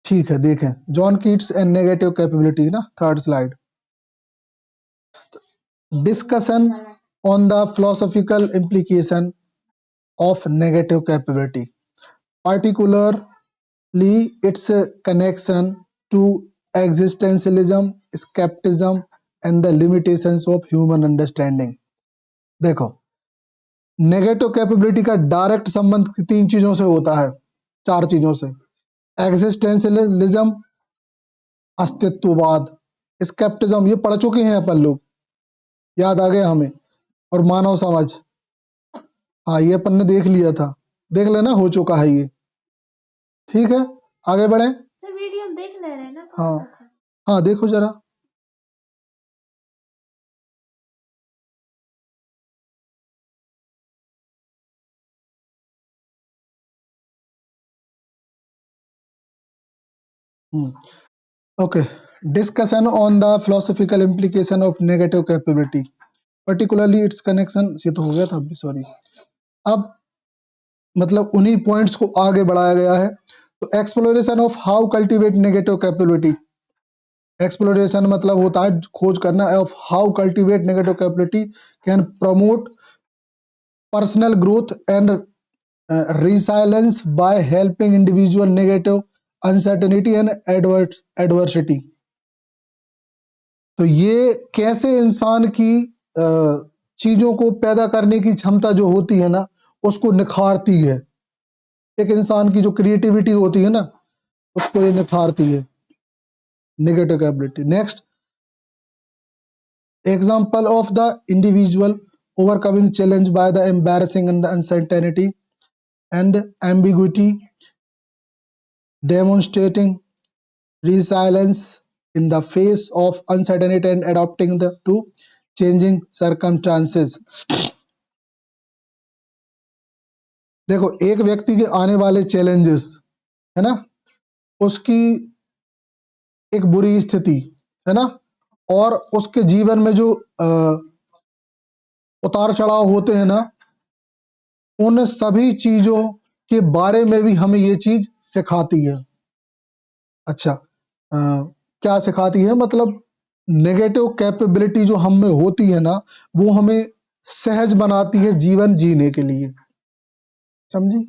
ठीक है, देखें John Keats and negative capability ना, third slide. Discussion on the philosophical implication of negative capability, particularly its connection to existentialism, skepticism, and the limitations of human understanding। देखो, negative capability का direct संबंध तीन चीजों से होता है, चार चीजों से। एग्जिस्टेंशियलिज्म, अस्तित्ववाद, स्केप्टिज्म, ये पढ़ चुके हैं अपन लोग, याद आ गया हमें, और मानव समझ, हाँ ये अपन ने देख लिया था, देख लेना, हो चुका है ये। ठीक है, आगे बढ़े। सर वीडियो देख ले रहे हैं ना। हाँ हाँ, देखो जरा। Okay, discussion on the philosophical implication of negative capability, particularly it's connection, ये तो हो गया था अभी, सॉरी। अब मतलब उन्हीं पॉइंट्स को आगे बढ़ाया गया है। तो exploration of how cultivate negative capability, exploration मतलब होता है खोज करना, of how cultivate negative capability can promote personal growth and resilience by helping individual negative uncertainty and adversity। तो ये कैसे इंसान की चीजों को पैदा करने की क्षमता जो होती है ना, उसको निखारती है। एक इंसान की जो क्रिएटिविटी होती है ना, उसको ये निखारती है, negative capability. Next, example of the individual overcoming challenge by the embarrassing and uncertainty and ambiguity, demonstrating resilience in the face of uncertainty and adapting to changing circumstances। देखो, एक व्यक्ति के आने वाले चैलेंजेस है ना, उसकी एक बुरी स्थिति है ना, और उसके जीवन में जो उतार चढ़ाव होते हैं ना, उन सभी चीजों के बारे में भी हमें ये चीज सिखाती है। अच्छा, क्या सिखाती है, मतलब नेगेटिव कैपेबिलिटी जो हम में होती है ना, वो हमें सहज बनाती है जीवन जीने के लिए। समझी?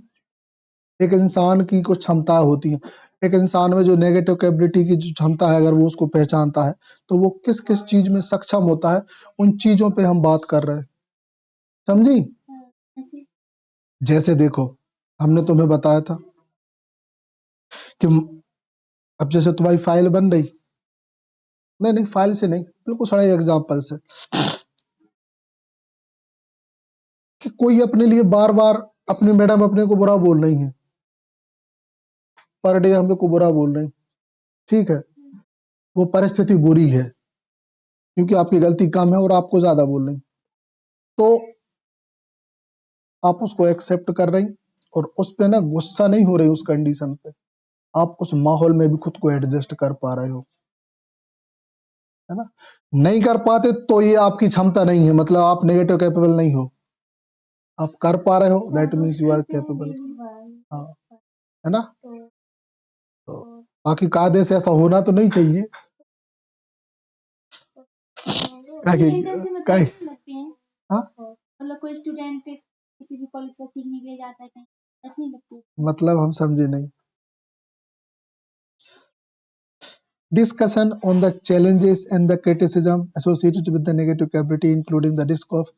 एक इंसान की कुछ क्षमता होती है, एक इंसान में जो नेगेटिव कैपेबिलिटी की जो क्षमता है, अगर वो उसको पहचानता है तो वो किस किस चीज में सक्षम होता है, उन चीजों पे हम बात कर रहे हैं। समझी? जैसे देखो, हमने तुम्हें बताया था कि अब जैसे तुम्हारी फाइल बन रही, नहीं फाइल से नहीं, बिल्कुल सही एग्जाम्पल से, कि कोई अपने लिए बार बार अपनी मैडम अपने को बुरा बोल रही है, पर डे हमको को बुरा बोल रहे हैं, ठीक है, वो परिस्थिति बुरी है क्योंकि आपकी गलती कम है और आपको ज्यादा बोल रही, तो आप उसको एक्सेप्ट कर रही और उस पे ना गुस्सा नहीं हो रही, उस कंडीशन पे आप उस माहौल में भी खुद को एडजस्ट कर पा रहे हो, है ना। नहीं कर पाते तो ये आपकी क्षमता नहीं है, मतलब आप नेगेटिव कैपेबल नहीं हो, आप कर पा रहे हो, that means you are capable. हाँ, है ना। तो बाकी कायदे से ऐसा होना तो नहीं चाहिए, मतलब कोई स्टूडेंट किसी भी कॉलेज से सीखने के लिए जाता है कहीं, ऐसी नहीं लगती, मतलब हम समझे नहीं। Discussion on the challenges and the criticism associated with the negative capability, including the risk of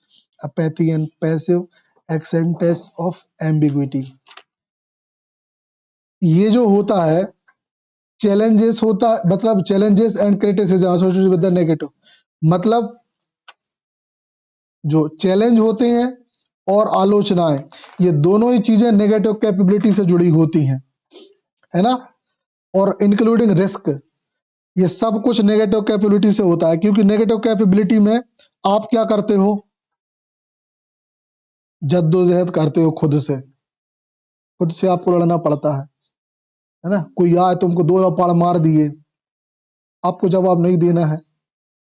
apathy and passive acceptance of ambiguity। ये जो होता है चैलेंजेस होता है, मतलब challenges and criticism associated with the negative, मतलब जो चैलेंज होते हैं और आलोचनाएं, ये दोनों ही चीजें नेगेटिव कैपेबिलिटी से जुड़ी होती हैं, है ना। और इंक्लूडिंग रिस्क, ये सब कुछ नेगेटिव कैपेबिलिटी से होता है, क्योंकि नेगेटिव कैपेबिलिटी में आप क्या करते हो, जद्दोजहद करते हो, खुद से आपको लड़ना पड़ता है ना। कोई आए तुमको दो लपाड़ मार दिए, आपको जवाब नहीं देना है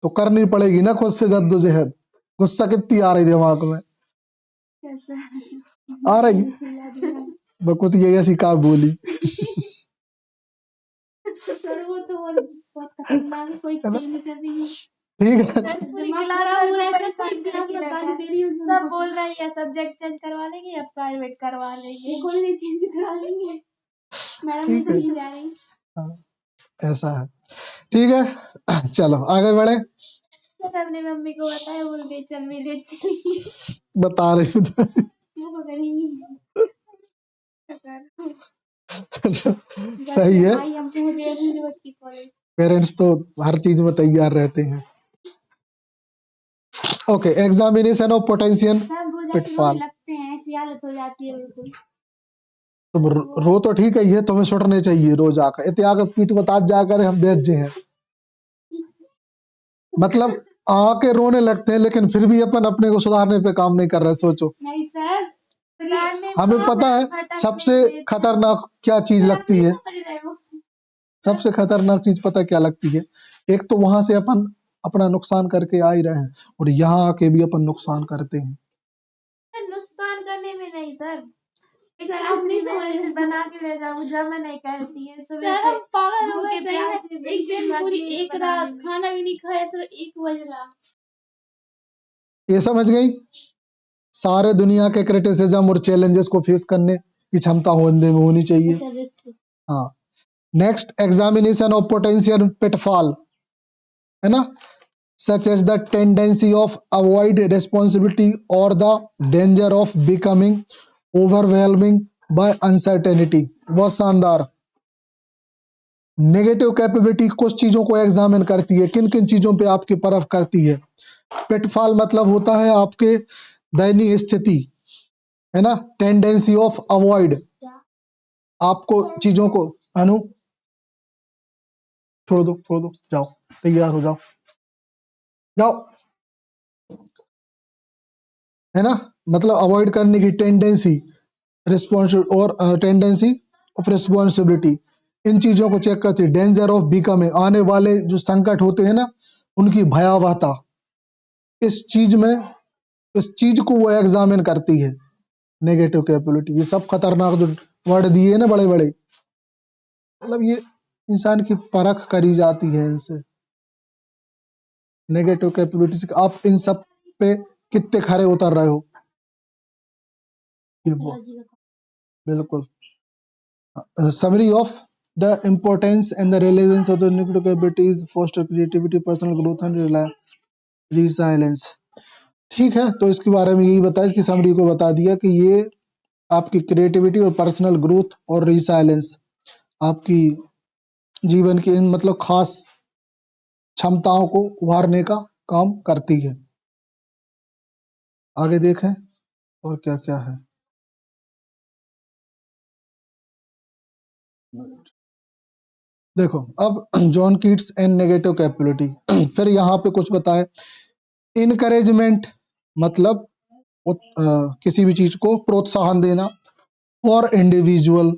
तो करनी पड़ेगी ना खुद से जद्दोजहद। गुस्सा कितनी आ रही दिमाग में, आ रही, बकुत ये ऐसी का बोली बहुत खतरनाक है, कोई है ना? चेंज नहीं कर रही है। ठीक है, सर पूरी दिमाग क्लास खराब हो रहा है पर सर, परेशान पूरी क्लास करके में रखा गाली है। दे रही हूँ सब उनको। बोल रहे हैं या सब्जेक्ट चेंज करवा लेंगे या प्राइवेट करवा लेंगे। कोई नहीं चेंज करा लेंगे, मैडम ठीक है, नहीं जा रही। हाँ, ऐसा है। ठीक है, चलो आगे बढ़े। सर अपनी मम्मी को बताया, बोल गई चल मेरी अच्छी बता रही हूँ वो को करेंगी। सही है, भाई हम पहुंच गए यूनिवर्सिटी कॉलेज। पेरेंट्स तो हर चीज में तैयार रहते हैं। Okay, examination of potential sir हम रोज आके रोने पिटफॉल। लगते हैं, ऐसी हालत हो जाती है बिल्कुल। तुम रो तो ठीक है, ये तुम्हें छुटने चाहिए रोज आकर, इतने आकर पीठ बता जाकर हम देख जे हैं, मतलब आके रोने लगते हैं लेकिन फिर भी अपन अपने को सुधारने पे काम नहीं कर रहे। सोचो, नहीं सर, सुधारने में हमें पता है भटकने सबसे नहीं देते। खतरनाक क्या चीज लगती है, समझ रहे हो। सबसे खतरनाक चीज पता क्या लगती है? एक तो वहां से अपन अपना नुकसान करके आ ही रहे हैं, और यहाँ आके भी अपन नुकसान करते हैं। सर नुकसान करने में नहीं सर, सर आप नहीं समझ रहे मैं बना के ले जाऊँ जमा नहीं करती है सुबह सर, से हम पागल हो भूखे गए सही में। प्यासे एक दिन पूरी लगी एक बनाने रात में। खाना भी नहीं खाया सर, 1 बज रहा। ये समझ गई? सारे दुनिया के क्रिटिसिज्म और चैलेंजेस को फेस करने की क्षमता होनी चाहिए। Sir risk. हाँ, next, examination of potential pitfall, है ना, such as the tendency of avoid responsibility or the danger of becoming overwhelming by uncertainty। बहुत शानदार। नेगेटिव कैपेबिलिटी कुछ चीजों को एग्जामिन करती है, किन किन चीजों पे आपकी परख करती है। पिटफॉल मतलब होता है आपके दयनीय स्थिति, है ना। टेंडेंसी ऑफ अवॉइड, आपको चीजों को, अनु छोड़ दो, जाओ तैयार हो जाओ, जाओ, है ना। मतलब अवॉइड करने की टेंडेंसी, और टेंडेंसी ऑफ रिस्पॉन्सिबिलिटी, इन चीजों को चेक करती है। डेंजर ऑफ बिकमिंग, आने वाले जो संकट होते हैं ना, उनकी भयावहता, इस चीज में, इस चीज को वो एग्जामिन करती है। नेगेटिव कैपेबिलिटी, ये सब खतरनाक जो वर्ड दिए ना बड़े बड़े, मतलब ये इंसान की परख करी जाती है इनसे। नेगेटिव कैपेबिलिटी से आप इन सब पे कितने खरे उतर रहे हो, ये वो बिल्कुल। Summary of the importance and the relevance of the negative capabilities foster creativity, personal growth and resilience। ठीक है, तो इसके बारे में यही बताया, इसकी समरी को बता दिया कि ये आपकी क्रिएटिविटी और पर्सनल ग्रोथ और रिसाइलेंस, आपकी जीवन की इन मतलब खास क्षमताओं को उभारने का काम करती है। आगे देखें और क्या क्या है। देखो अब John Keats and negative capability. फिर यहाँ पे कुछ बताए। इनकरेजमेंट मतलब किसी भी चीज को प्रोत्साहन देना, for individual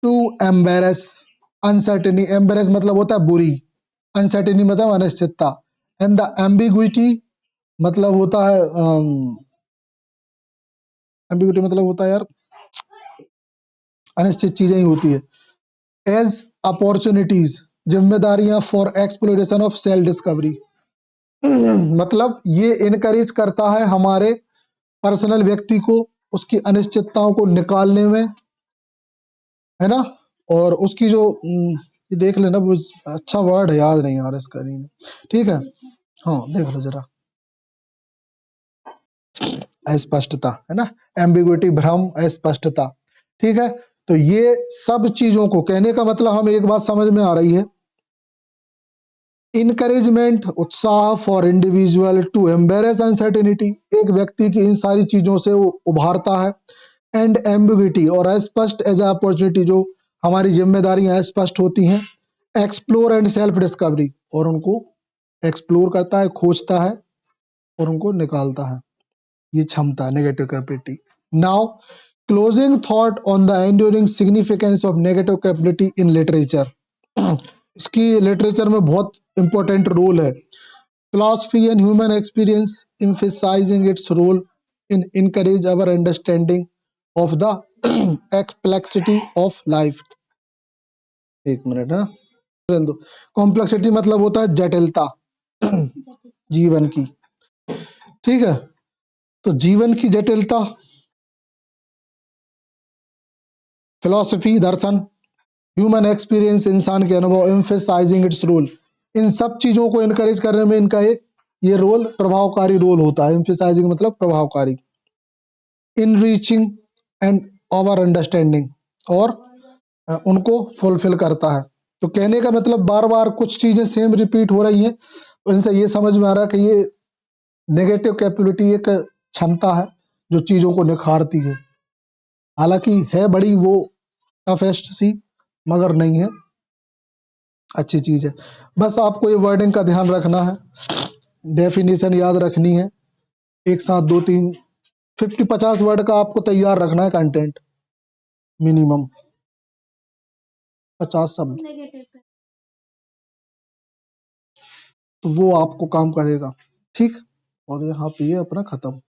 to embrace uncertainty, embrace मतलब होता है बुरी, अनसर्टेनिटी मतलब अनिश्चितता, एंड द एम्बिग्विटी मतलब होता है एम्बिग्विटी मतलब होता है यार अनिश्चित चीजें ही होती है। एज अपॉर्चुनिटीज, जिम्मेदारियां, for exploration of self discovery, मतलब ये इनकरेज करता है हमारे पर्सनल व्यक्ति को उसकी अनिश्चितताओं को निकालने में, है ना। और उसकी जो ये देख लेना, वो अच्छा वर्ड है, याद नहीं आ रहा इसका, नहीं, ठीक है, हाँ देख लो जरा, अस्पष्टता, है ना, एम्बिग्विटी, भ्रम, अस्पष्टता, ठीक है। तो ये सब चीजों को कहने का मतलब हमें एक बात समझ में आ रही है, इनकरेजमेंट, उत्साह, for individual to embrace uncertainty, एक व्यक्ति की इन सारी चीजों से वो उभारता है। एंड एम्बिग्विटी और अस्पष्ट एज अपॉर्चुनिटी, जो हमारी जिम्मेदारियां अस्पष्ट होती हैं। एक्सप्लोर एंड सेल्फ डिस्कवरी, और उनको एक्सप्लोर करता है, खोजता है और उनको निकालता है, ये क्षमता negative capability. Now closing thought on the enduring significance of negative capability in literature. इसकी लिटरेचर में बहुत इंपॉर्टेंट रोल है। Philosophy and human experience emphasizing its role in encourage our understanding of the complexity of life। एक minute, हाँ, रहने दो। Complexity मतलब होता है जटिलता जीवन की, ठीक है। तो जीवन की जटिलता, फिलॉसफी दर्शन, ह्यूमन एक्सपीरियंस इंसान के अनुभव, एम्फेसाइजिंग इट्स रोल, इन सब चीजों को इनकरेज करने में इनका एक ये रोल प्रभावकारी रोल होता है। एम्फेसाइजिंग मतलब प्रभावकारी, इन रीचिंग एंड ओवर अंडरस्टैंडिंग, और उनको फुलफिल करता है। तो कहने का मतलब बार बार कुछ चीजें सेम रिपीट हो रही हैं, तो इनसे ये समझ में आ रहा है कि ये नेगेटिव कैपेबिलिटी एक क्षमता है जो चीजों को निखारती है। हालांकि है बड़ी वो टफेस्ट सी, मगर नहीं है, अच्छी चीज है। बस आपको ये वर्डिंग का ध्यान रखना है, डेफिनेशन याद रखनी है, एक साथ 2-3 50-50 वर्ड का आपको तैयार रखना है कंटेंट, मिनिमम 50 शब्द, नेगेटिव पे। तो वो आपको काम करेगा, ठीक। और यहाँ पे ये अपना खत्म।